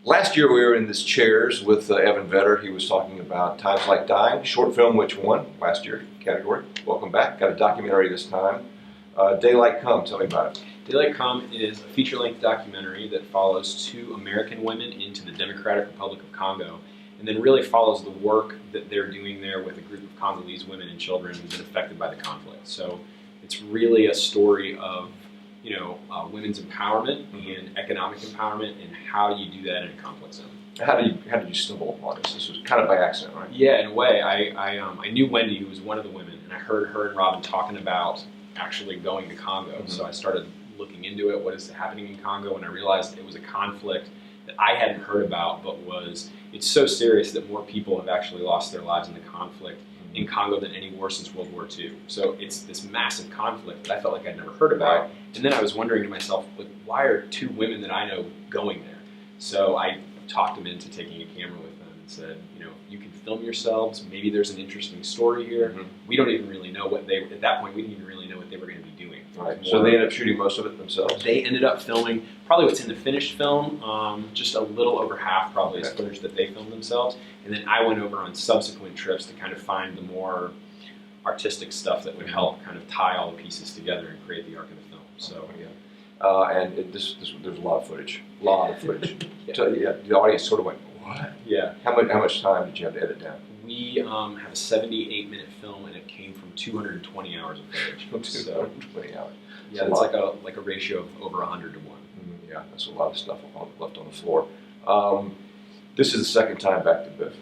Last year we were in this chairs with Evan Vetter. He was talking about Times Like Dying, short film which won last year category. Welcome back. Got a documentary this time. Daylight Come, tell me about it. Daylight Come is a feature-length documentary that follows two American women into the Democratic Republic of Congo, and then really follows the work that they're doing there with a group of Congolese women and children who've been affected by the conflict. So it's really a story of women's empowerment and economic empowerment, and how you do that in a conflict zone. How did you stumble upon this? This was kind of by accident, right? Yeah, in a way. I knew Wendy, who was one of the women, and I heard her and Robin talking about actually going to Congo. Mm-hmm. So I started looking into it, what is happening in Congo, and I realized it was a conflict that I hadn't heard about, but it's so serious that more people have actually lost their lives in the conflict in Congo than any war since World War II. So it's this massive conflict that I felt like I'd never heard about. And then I was wondering to myself, why are two women that I know going there? So I talked them into taking a camera with them and said, you can film yourselves. Maybe there's an interesting story here. Mm-hmm. We don't even really know at that point, we didn't even really know what they were going to be doing. Right. So they ended up shooting most of it themselves? They ended up filming probably what's in the finished film, just a little over half probably is footage that they filmed themselves. And then I went over on subsequent trips to kind of find the more artistic stuff that would help kind of tie all the pieces together and create the arc of the film. So there's a lot of footage. So, the audience sort of went, what? Yeah. How much time did you have to edit down? We have a 78-minute film, and it came from 220 hours of footage. 220 hours. Yeah, it's like a ratio of over 100 to 1. Yeah, that's a lot of stuff left on the floor. This is the second time back to Biff.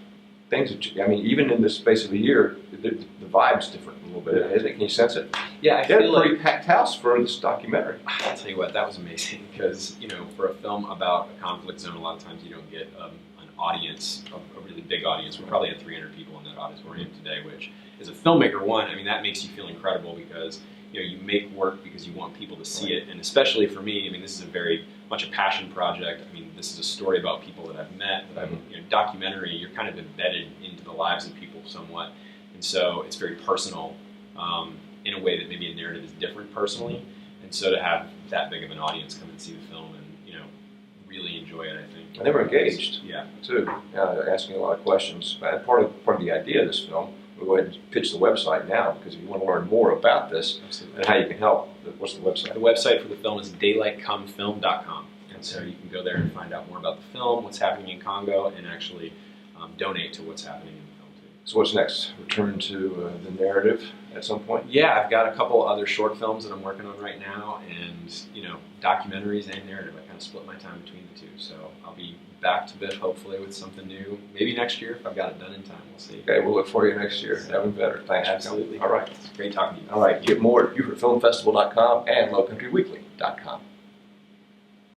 Even in the space of a year, the vibe's different a little bit, isn't it? Can you sense it? Yeah, I feel a pretty packed house for this documentary. I'll tell you what, that was amazing because, for a film about a conflict zone, a lot of times you don't get an audience, a really big audience. We probably had 300 people in that auditorium today, which, as a filmmaker, that makes you feel incredible because, you make work because you want people to see it, and especially for me, this is very much a passion project. This is a story about people that I've met, documentary, you're kind of embedded into the lives of people somewhat, and so it's very personal in a way that maybe a narrative is different personally, and so to have that big of an audience come and see the film and, really enjoy it, I think. And they were engaged, too, asking a lot of questions, and part of the idea of this film. We'll go ahead and pitch the website now, because if you want to learn more about this and how you can help, what's the website? The website for the film is daylightcomefilm.com. And so you can go there and find out more about the film, what's happening in Congo, and actually donate to what's happening in the film too. So what's next? Return to the narrative at some point? Yeah, I've got a couple other short films that I'm working on right now, and documentaries and narrative. I kind of split my time between the two. So I'll be back to Biff hopefully with something new. Maybe next year if I've got it done in time. We'll see. Okay, we'll look for you next year. Evan Vetter. Thanks. Absolutely. For coming. All right. It's great talking to you. All right. Get more at BeaufortFilmFestival.com and LowCountryWeekly.com.